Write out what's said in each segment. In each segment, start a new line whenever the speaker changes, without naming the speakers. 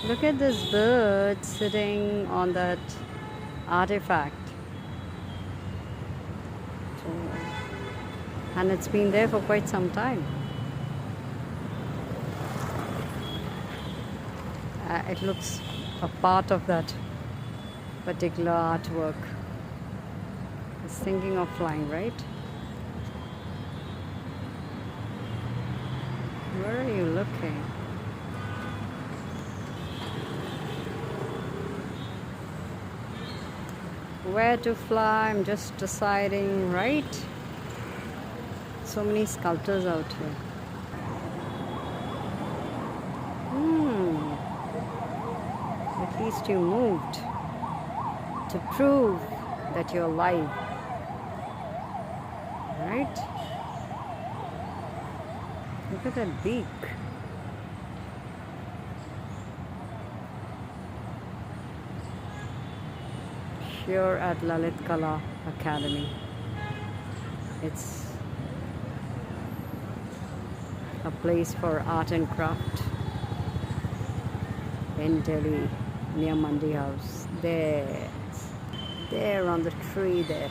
Look at this bird sitting on that artifact. So, and it's been there for quite some time. It looks a part of that particular artwork. It's thinking of flying, right? Where are you looking? Where to fly? I'm just deciding, right? So many sculptors out here. At least you moved to prove that you're alive, right? Look at that beak. Here at Lalit Kala Academy. It's a place for art and craft in Delhi, near Mandi House. There on the tree there.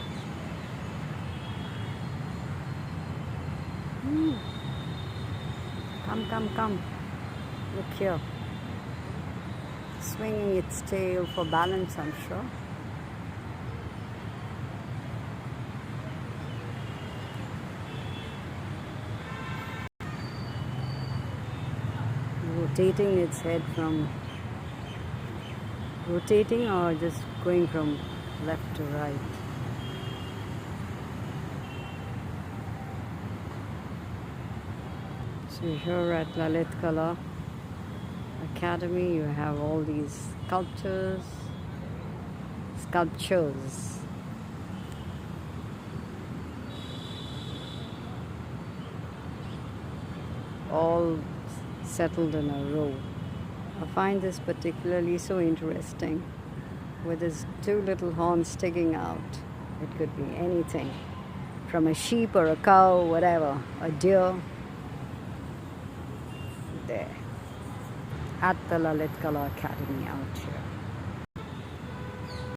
Come. Look here. Swinging its tail for balance, I'm sure. Rotating its head from rotating or just going from left to right. So here at Lalit Kala Academy you have all these sculptures, all settled in a row. I find this particularly so interesting, with his two little horns sticking out. It could be anything, from a sheep or a cow, whatever, a deer. There, at the Lalit Kala Academy out here.